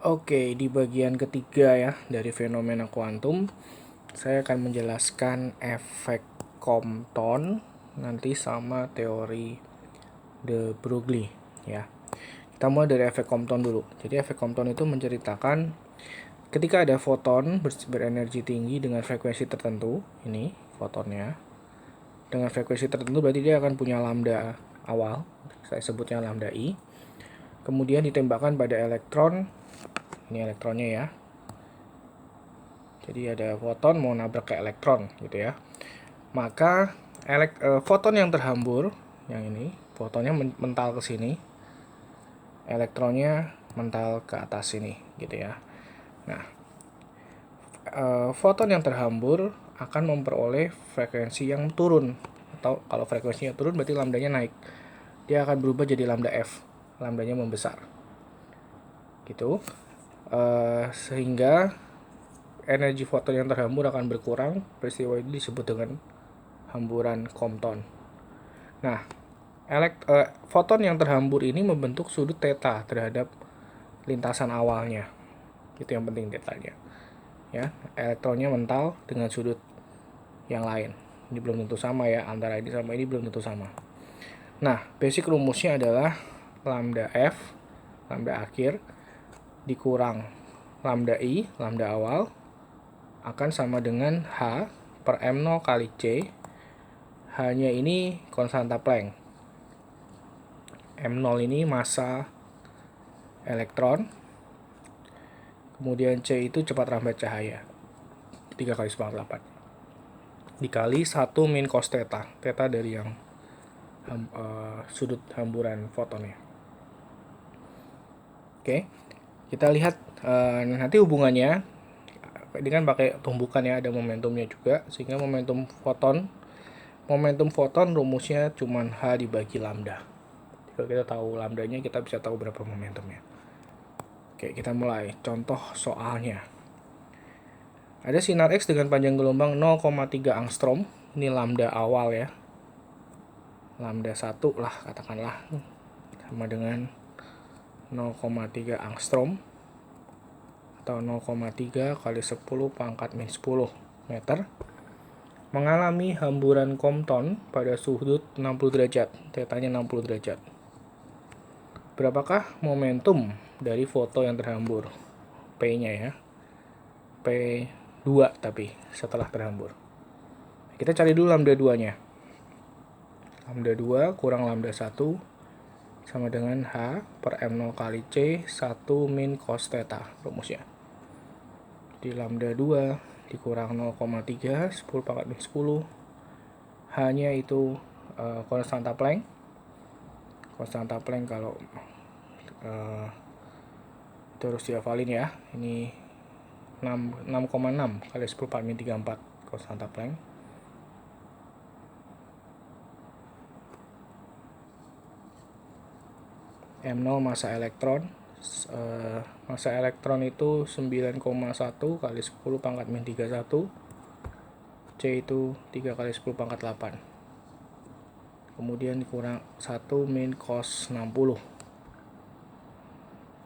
Oke, di bagian ketiga ya dari fenomena kuantum, saya akan menjelaskan efek Compton nanti sama teori de Broglie ya. Kita mulai dari efek Compton dulu. Jadi efek Compton itu menceritakan ketika ada foton berenergi tinggi dengan frekuensi tertentu, ini fotonnya. Dengan frekuensi tertentu berarti dia akan punya lambda awal, saya sebutnya lambda I. Kemudian ditembakkan pada elektron, ini elektronnya ya. Jadi ada foton mau nabrak ke elektron gitu ya. Maka foton yang terhambur, yang ini, fotonnya mental ke sini, elektronnya mental ke atas sini gitu ya. Nah, foton yang terhambur akan memperoleh frekuensi yang turun, atau kalau frekuensinya turun berarti lambdanya naik. Dia akan berubah jadi lambda F, lambdanya membesar. Gitu. Sehingga energi foton yang terhambur akan berkurang. Peristiwa ini disebut dengan hamburan Compton. Nah, foton yang terhambur ini membentuk sudut theta terhadap lintasan awalnya. Itu yang penting tetanya. Ya, elektronnya mental dengan sudut yang lain. Ini belum tentu sama ya, antara ini sama ini belum tentu sama. Nah, basic rumusnya adalah lambda F, lambda akhir, dikurang lambda I, lambda awal, akan sama dengan H per M0 kali C. H-nya ini konstanta Planck. M0 ini massa elektron. Kemudian C itu cepat rambat cahaya. 3 kali 98. Dikali 1 min cos theta. Theta dari yang sudut hamburan fotonnya. Oke. Kita lihat nanti hubungannya. Ini kan pakai tumbukan ya, ada momentumnya juga. Sehingga momentum foton rumusnya cuma H dibagi lambda. Kalau kita tahu lambdanya, kita bisa tahu berapa momentumnya. Oke, kita mulai. Contoh soalnya. Ada sinar X dengan panjang gelombang 0,3 angstrom. Ini lambda awal ya. Lambda 1 lah katakanlah. Sama dengan 0,3 angstrom. Atau 0,3 kali 10 pangkat min 10 meter. Mengalami hamburan Compton pada sudut 60 derajat. Tetanya 60 derajat. Berapakah momentum dari foto yang terhambur? P-nya ya. P2 tapi setelah terhambur. Kita cari dulu lambda 2-nya. Lambda 2 kurang lambda 1 sama dengan H per M0 kali C 1 min cos theta rumusnya. Di lambda 2 dikurang 0,3 10 pangkat min 10. H-nya itu konstanta Planck. Konstanta Planck kalau itu harus dihafalin ya. Ini 6,6 kali 10 pangkat min 34 konstanta Planck. M0 massa elektron. Massa elektron itu 9,1 kali 10 pangkat min 31. C itu 3 kali 10 pangkat 8. Kemudian dikurang 1 min cos 60.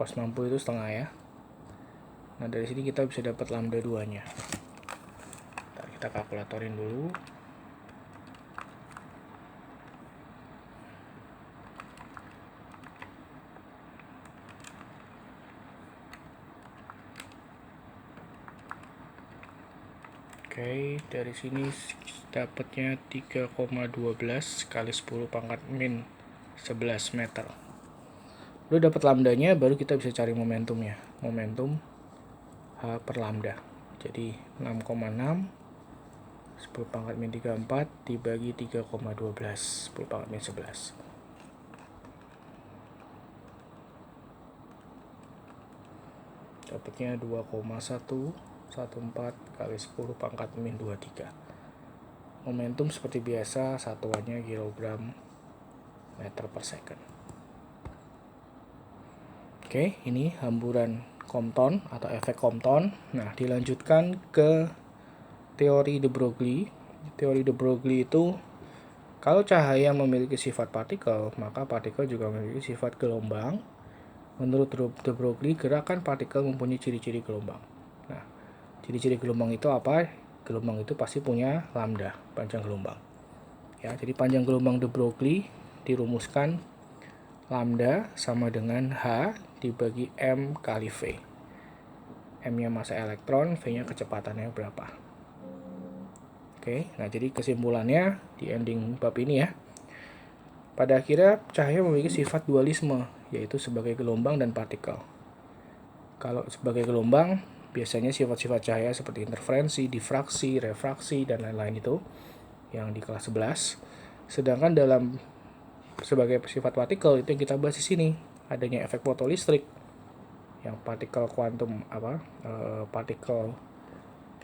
Cos 60 itu setengah ya. Nah, dari sini kita bisa dapat lambda 2-nya. Kita kalkulatorin dulu. Oke, dari sini dapatnya 3,12 kali 10 pangkat min 11 meter. Udah dapat lambdanya, baru kita bisa cari momentumnya. Momentum H per lambda. Jadi 6,6 10 pangkat min 34 dibagi 3,12 10 pangkat min 11. Dapatnya 2,114 kali 10 pangkat min 23. Momentum seperti biasa satuannya kilogram meter per second. Oke, ini hamburan Compton atau efek Compton. Nah, dilanjutkan ke teori de Broglie. Teori de Broglie itu kalau cahaya memiliki sifat partikel, maka partikel juga memiliki sifat gelombang Menurut de Broglie, gerakan partikel mempunyai ciri-ciri gelombang. Nah, ciri-ciri gelombang itu apa? Gelombang itu pasti punya lambda, panjang gelombang. Ya, jadi panjang gelombang de Broglie dirumuskan lambda sama dengan H dibagi M kali V. M-nya massa elektron, V-nya kecepatannya berapa. Oke, nah jadi kesimpulannya di ending bab ini ya. Pada akhirnya cahaya memiliki sifat dualisme, yaitu sebagai gelombang dan partikel. Kalau sebagai gelombang, biasanya sifat-sifat cahaya seperti interferensi, difraksi, refraksi, dan lain-lain itu yang di kelas 11. Sedangkan dalam sebagai sifat partikel itu yang kita bahas di sini, adanya efek fotolistrik, yang partikel kuantum partikel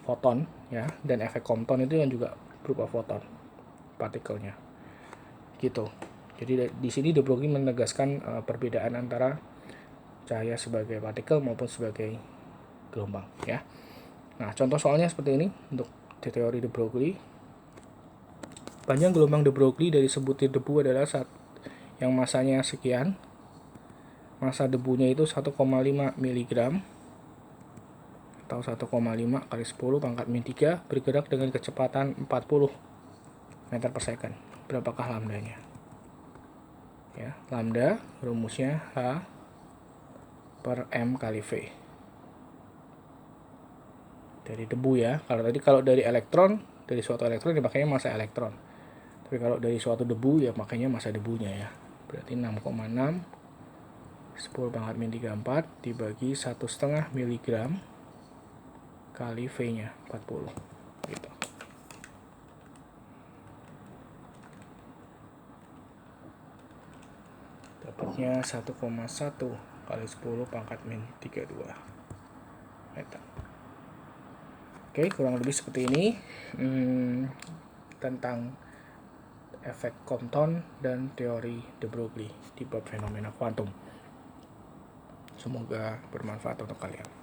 foton ya, dan efek Compton itu yang juga berupa foton partikelnya. Gitu. Jadi di sini de Broglie menegaskan perbedaan antara cahaya sebagai partikel maupun sebagai gelombang ya. Nah, contoh soalnya seperti ini untuk teori de Broglie. Panjang gelombang de Broglie dari sebutir debu adalah yang masanya sekian. Massa debunya itu 1,5 mg atau 1,5 kali 10 pangkat min 3 bergerak dengan kecepatan 40 meter per second. Berapakah lambdanya? Ya, lambda rumusnya H per M kali V. Dari debu ya. Kalau dari elektron, dari suatu elektron ya makanya massa elektron. Tapi kalau dari suatu debu ya makanya massa debunya ya. Berarti 6,6 10 pangkat min 34 dibagi 1,5 mg kali V-nya 40 gitu. Dapatnya 1,1 kali 10 pangkat min 32 meter. Oke, kurang lebih seperti ini tentang efek Compton dan teori de Broglie di bab fenomena kuantum. Semoga bermanfaat untuk kalian.